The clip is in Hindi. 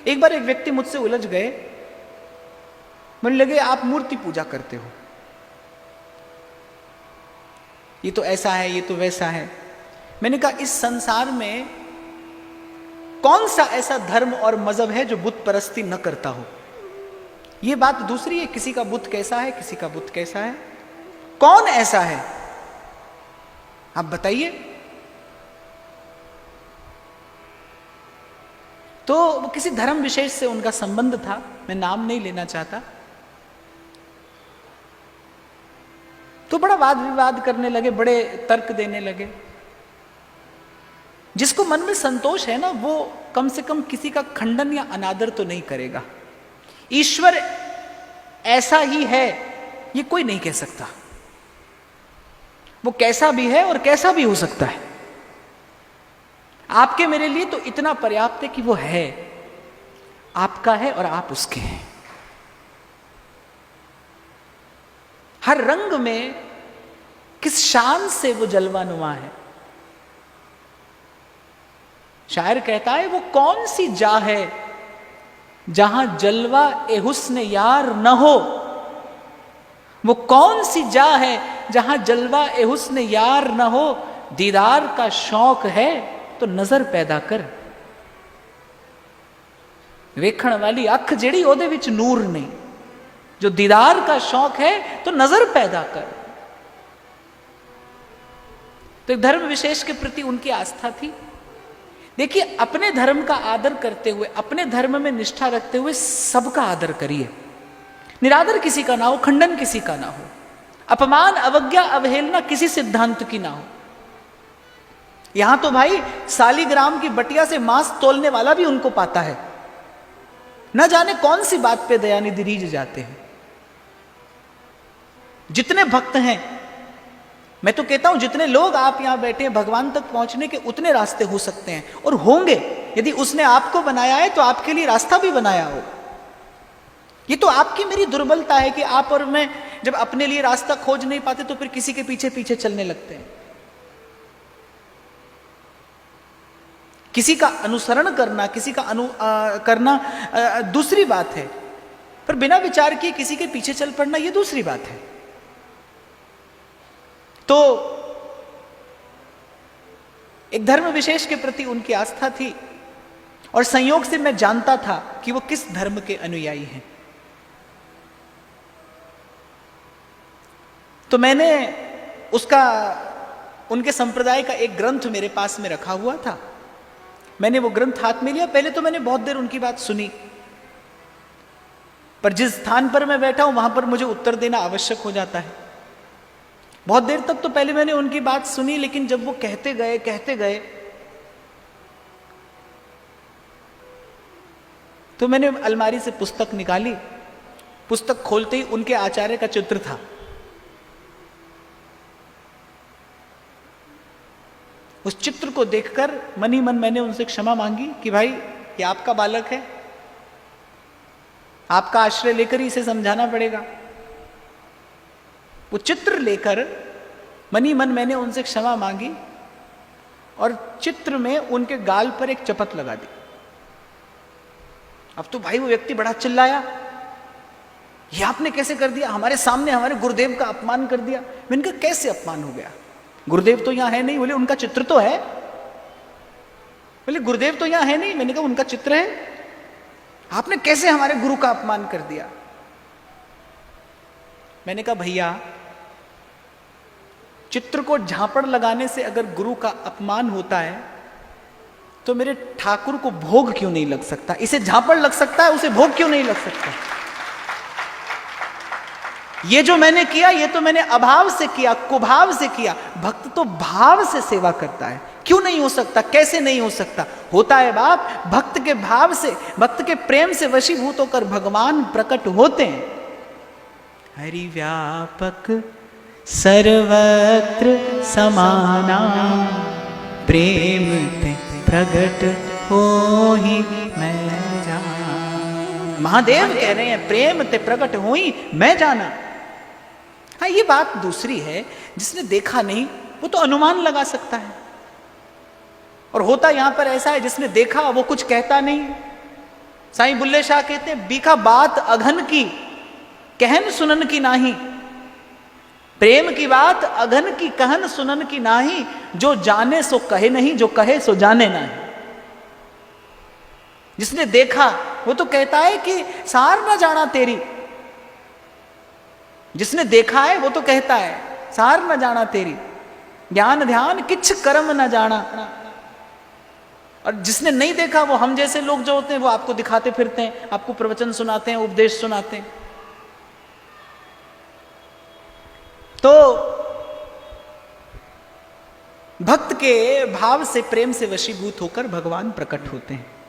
एक बार एक व्यक्ति मुझसे उलझ गए, मुझे लगे आप मूर्ति पूजा करते हो, ये तो ऐसा है, ये तो वैसा है। मैंने कहा इस संसार में कौन सा ऐसा धर्म और मजहब है जो बुत परस्ती न करता हो? ये बात दूसरी है, किसी का बुत कैसा है, किसी का बुत कैसा है, कौन ऐसा है आप बताइए। तो वो किसी धर्म विशेष से उनका संबंध था, मैं नाम नहीं लेना चाहता। तो बड़ा वाद विवाद करने लगे, बड़े तर्क देने लगे। जिसको मन में संतोष है ना, वो कम से कम किसी का खंडन या अनादर तो नहीं करेगा। ईश्वर ऐसा ही है ये कोई नहीं कह सकता, वो कैसा भी है और कैसा भी हो सकता है। आपके मेरे लिए तो इतना पर्याप्त है कि वो है, आपका है और आप उसके हैं। हर रंग में किस शान से वो जलवानुमा है। शायर कहता है वो कौन सी जा है जहां जलवा ए हुस्न यार न हो, वो कौन सी जा है जहां जलवा ए हुस्न यार न हो। दीदार का शौक है तो नजर पैदा कर। वेखण वाली अख जेड़ी ओदे विच नूर नहीं, जो दीदार का शौक है तो नजर पैदा कर। तो धर्म विशेष के प्रति उनकी आस्था थी। देखिए, अपने धर्म का आदर करते हुए, अपने धर्म में निष्ठा रखते हुए सबका आदर करिए। निरादर किसी का ना हो, खंडन किसी का ना हो, अपमान अवज्ञा अवहेलना किसी सिद्धांत की ना हो। यहां तो भाई सालीग्राम की बटिया से मांस तोलने वाला भी उनको पाता है। न जाने कौन सी बात पे दयानिधि रीझ जाते हैं। जितने भक्त हैं, मैं तो कहता हूं जितने लोग आप यहां बैठे हैं, भगवान तक पहुंचने के उतने रास्ते हो सकते हैं और होंगे। यदि उसने आपको बनाया है तो आपके लिए रास्ता भी बनाया हो। ये तो आपकी मेरी दुर्बलता है कि आप और मैं जब अपने लिए रास्ता खोज नहीं पाते तो फिर किसी के पीछे पीछे चलने लगते हैं। किसी का अनुसरण करना, किसी का करना दूसरी बात है, पर बिना विचार किए किसी के पीछे चल पड़ना यह दूसरी बात है। तो एक धर्म विशेष के प्रति उनकी आस्था थी और संयोग से मैं जानता था कि वो किस धर्म के अनुयायी हैं। तो मैंने उनके संप्रदाय का एक ग्रंथ मेरे पास में रखा हुआ था। मैंने वो ग्रंथ हाथ में लिया। पहले तो मैंने बहुत देर उनकी बात सुनी, पर जिस स्थान पर मैं बैठा हूं वहां पर मुझे उत्तर देना आवश्यक हो जाता है। बहुत देर तक तो पहले मैंने उनकी बात सुनी, लेकिन जब वो कहते गए तो मैंने अलमारी से पुस्तक निकाली। पुस्तक खोलते ही उनके आचार्य का चित्र था। उस चित्र को देखकर मन ही मन मैंने उनसे क्षमा मांगी कि भाई ये आपका बालक है, आपका आश्रय लेकर ही इसे समझाना पड़ेगा। वो चित्र लेकर मन ही मन मैंने उनसे क्षमा मांगी और चित्र में उनके गाल पर एक चपत लगा दी। अब तो भाई वो व्यक्ति बड़ा चिल्लाया, ये आपने कैसे कर दिया, हमारे सामने हमारे गुरुदेव का अपमान कर दिया। मैंने कहा कैसे अपमान हो गया, गुरुदेव तो यहां है नहीं। बोले उनका चित्र तो है। बोले गुरुदेव तो यहां है नहीं। मैंने कहा उनका चित्र है, आपने कैसे हमारे गुरु का अपमान कर दिया। मैंने कहा भैया, चित्र को झापड़ लगाने से अगर गुरु का अपमान होता है तो मेरे ठाकुर को भोग क्यों नहीं लग सकता। इसे झापड़ लग सकता है, उसे भोग क्यों नहीं लग सकता। ये जो मैंने किया ये तो मैंने अभाव से किया, कुभाव से किया। भक्त तो भाव से सेवा करता है, क्यों नहीं हो सकता, कैसे नहीं हो सकता। होता है बाप, भक्त के भाव से, भक्त के प्रेम से वशीभूत होकर भगवान प्रकट होते हैं। हरि व्यापक सर्वत्र समाना, प्रेम ते प्रगट होहि मैं जाना। महादेव कह रहे हैं प्रेम ते प्रगट होहि मैं जाना। हाँ, ये बात दूसरी है, जिसने देखा नहीं वो तो अनुमान लगा सकता है। और होता यहां पर ऐसा है, जिसने देखा वो कुछ कहता नहीं। साईं बुल्ले शाह कहते हैं, बीखा बात अघन की कहन सुनन की नाही, प्रेम की बात अघन की कहन सुनन की नाही, जो जाने सो कहे नहीं, जो कहे सो जाने नहीं। जिसने देखा वो तो कहता है कि सार न जाना तेरी, जिसने देखा है वो तो कहता है सार न जाना तेरी, ज्ञान ध्यान किछ कर्म न जाना। और जिसने नहीं देखा वो हम जैसे लोग जो होते हैं वो आपको दिखाते फिरते हैं, आपको प्रवचन सुनाते हैं, उपदेश सुनाते हैं। तो भक्त के भाव से, प्रेम से वशीभूत होकर भगवान प्रकट होते हैं।